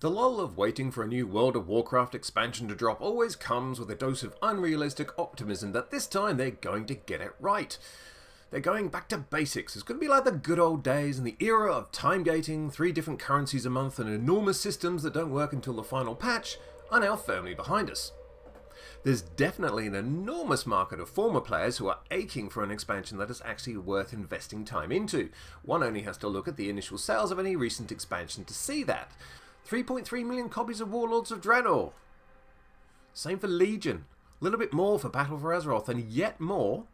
The lull of waiting for a new World of Warcraft expansion to drop always comes with a dose of unrealistic optimism that this time they're going to get it right. They're going back to basics. It's going to be like the good old days and the era of time gating, 3 different currencies a month, and enormous systems that don't work until the final patch are now firmly behind us. There's definitely an enormous market of former players who are aching for an expansion that is actually worth investing time into. One only has to look at the initial sales of any recent expansion to see that. 3.3 million copies of Warlords of Draenor. Same for Legion. A little bit more for Battle for Azeroth, and yet more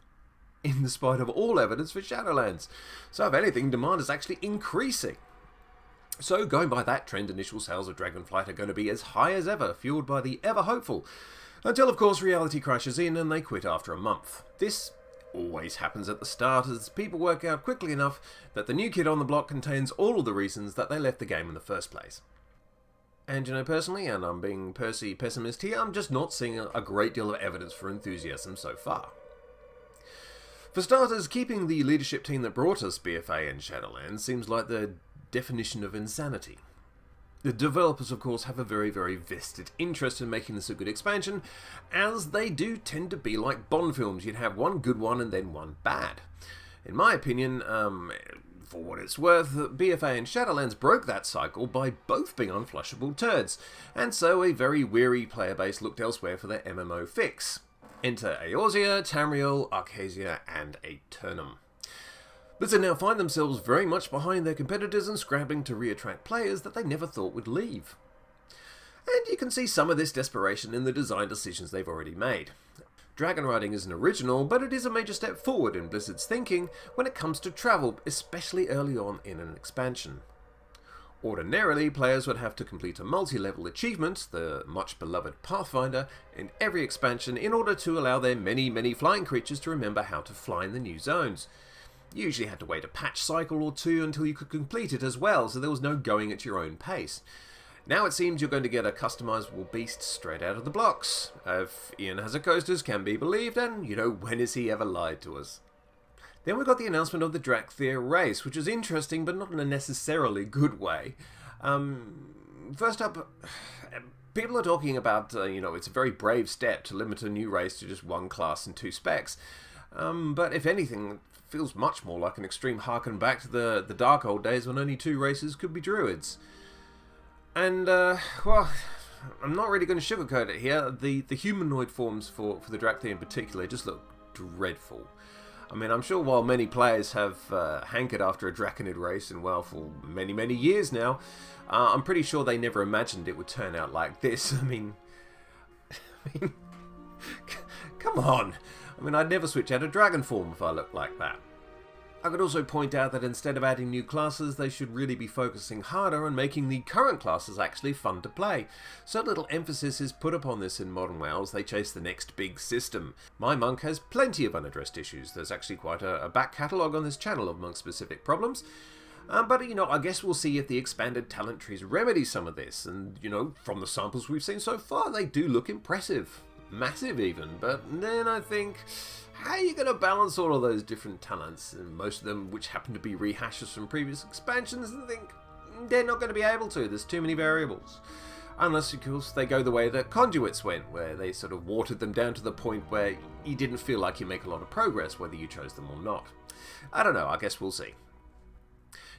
in spite of all evidence for Shadowlands. So if anything, demand is actually increasing. So going by that trend, initial sales of Dragonflight are going to be as high as ever, fueled by the ever hopeful. Until of course reality crashes in and they quit after a month. This always happens at the start, as people work out quickly enough that the new kid on the block contains all of the reasons that they left the game in the first place. And you know, personally, and I'm being Percy pessimist here, I'm just not seeing a great deal of evidence for enthusiasm so far. For starters, keeping the leadership team that brought us BFA and Shadowlands seems like the definition of insanity. The developers, of course, have a very, very vested interest in making this a good expansion, as they do tend to be like Bond films. You'd have one good one and then one bad. In my opinion, for what it's worth, BFA and Shadowlands broke that cycle by both being unflushable turds, and so a very weary player base looked elsewhere for their MMO fix. Enter Eorzea, Tamriel, Arcasia, and Aeternum. Blizzard now find themselves very much behind their competitors and scrambling to re-attract players that they never thought would leave. And you can see some of this desperation in the design decisions they've already made. Dragon riding isn't original, but it is a major step forward in Blizzard's thinking when it comes to travel, especially early on in an expansion. Ordinarily, players would have to complete a multi-level achievement, the much-beloved Pathfinder, in every expansion in order to allow their many flying creatures to remember how to fly in the new zones. You usually had to wait a patch cycle or 2 until you could complete it as well, so there was no going at your own pace. Now it seems you're going to get a customizable beast straight out of the blocks. If Ian has a coasters can be believed, and you know, when has he ever lied to us? Then we got the announcement of the Dracthyr race, which was interesting, but not in a necessarily good way. First up, people are talking about, it's a very brave step to limit a new race to just 1 class and 2 specs. But if anything, it feels much more like an extreme harken back to the dark old days when only 2 races could be druids. And, well, I'm not really going to sugarcoat it here. The humanoid forms for the Dracthyr in particular just look dreadful. I mean, I'm sure while many players have hankered after a Draconid race and, well, for many years now, I'm pretty sure they never imagined it would turn out like this. I mean, come on. I mean, I'd never switch out of dragon form if I looked like that. I could also point out that instead of adding new classes, they should really be focusing harder on making the current classes actually fun to play. So little emphasis is put upon this in modern WoW as they chase the next big system. My monk has plenty of unaddressed issues. There's actually quite a back catalogue on this channel of monk-specific problems. But, I guess we'll see if the expanded talent trees remedy some of this. And, from the samples we've seen so far, they do look impressive. Massive even. But then I think, how are you going to balance all of those different talents, and most of them which happen to be rehashes from previous expansions, and think they're not going to be able to. There's too many variables. Unless, of course, they go the way that Conduits went, where they sort of watered them down to the point where you didn't feel like you make a lot of progress whether you chose them or not. I don't know, I guess we'll see.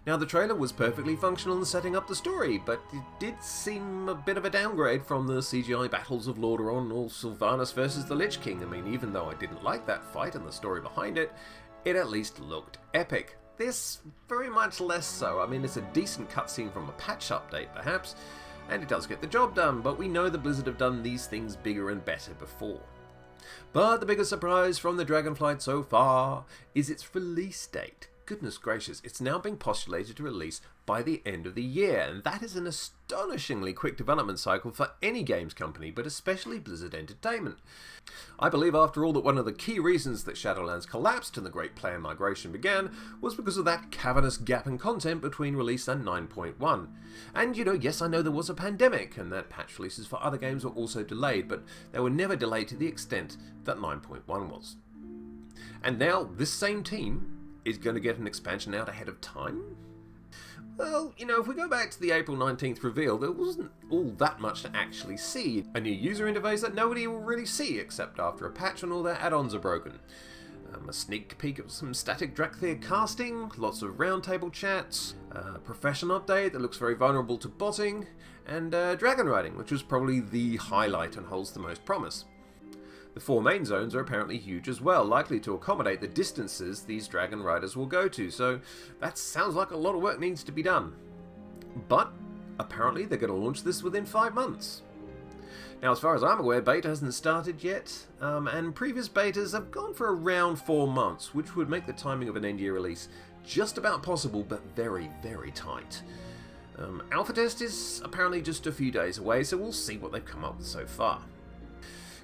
Now, the trailer was perfectly functional in setting up the story, but it did seem a bit of a downgrade from the CGI battles of Lordaeron or Sylvanas versus the Lich King. I mean, even though I didn't like that fight and the story behind it, it at least looked epic. This, very much less so. I mean, it's a decent cutscene from a patch update, perhaps, and it does get the job done, but we know the Blizzard have done these things bigger and better before. But the biggest surprise from the Dragonflight so far is its release date. Goodness gracious, it's now being postulated to release by the end of the year, and that is an astonishingly quick development cycle for any games company, but especially Blizzard Entertainment. I believe, after all, that one of the key reasons that Shadowlands collapsed and the Great Player Migration began was because of that cavernous gap in content between release and 9.1. And, yes, I know there was a pandemic, and that patch releases for other games were also delayed, but they were never delayed to the extent that 9.1 was. And now, this same team is going to get an expansion out ahead of time? Well, if we go back to the April 19th reveal, there wasn't all that much to actually see. A new user interface that nobody will really see except after a patch and all their add-ons are broken. A sneak peek of some static Dracthyr casting, lots of roundtable chats, a profession update that looks very vulnerable to botting, and dragon riding, which was probably the highlight and holds the most promise. The 4 main zones are apparently huge as well, likely to accommodate the distances these dragon riders will go to, so that sounds like a lot of work needs to be done. But apparently they're going to launch this within 5 months. Now, as far as I'm aware, beta hasn't started yet, and previous betas have gone for around 4 months, which would make the timing of an end-year release just about possible, but very, very tight. Alpha test is apparently just a few days away, so we'll see what they've come up with so far.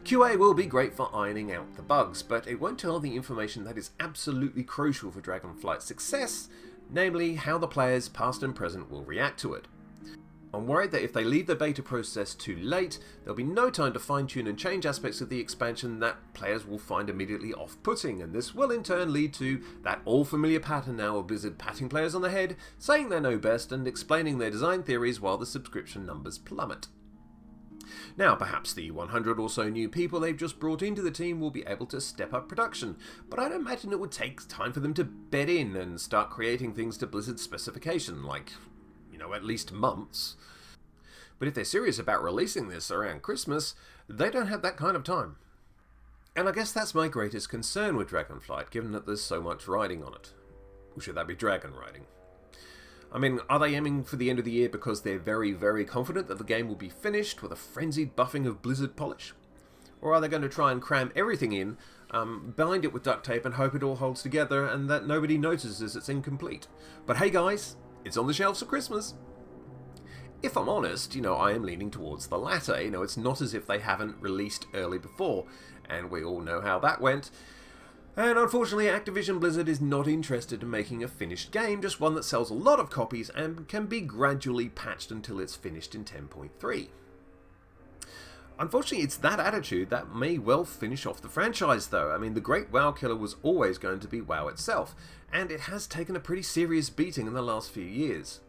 QA will be great for ironing out the bugs, but it won't tell the information that is absolutely crucial for Dragonflight's success, namely how the players, past and present, will react to it. I'm worried that if they leave the beta process too late, there'll be no time to fine-tune and change aspects of the expansion that players will find immediately off-putting, and this will in turn lead to that all-familiar pattern now of Blizzard patting players on the head, saying they know best, and explaining their design theories while the subscription numbers plummet. Now, perhaps the 100 or so new people they've just brought into the team will be able to step up production, but I don't imagine it would take time for them to bed in and start creating things to Blizzard's specification, like, at least months. But if they're serious about releasing this around Christmas, they don't have that kind of time. And I guess that's my greatest concern with Dragonflight, given that there's so much riding on it. Or should that be dragon riding? I mean, are they aiming for the end of the year because they're very, very confident that the game will be finished with a frenzied buffing of Blizzard polish? Or are they going to try and cram everything in, bind it with duct tape and hope it all holds together and that nobody notices it's incomplete? But hey guys, it's on the shelves for Christmas. If I'm honest, I am leaning towards the latter. It's not as if they haven't released early before, and we all know how that went. And unfortunately, Activision Blizzard is not interested in making a finished game, just one that sells a lot of copies and can be gradually patched until it's finished in 10.3. Unfortunately, it's that attitude that may well finish off the franchise though. I mean, the great WoW killer was always going to be WoW itself, and it has taken a pretty serious beating in the last few years.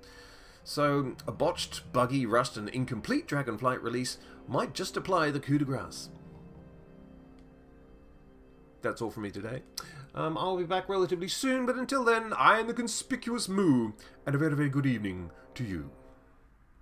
So, a botched, buggy, rushed and incomplete Dragonflight release might just apply the coup de grace. That's all from me today. I'll be back relatively soon, but until then, I am the conspicuous Moo, and a very, very good evening to you.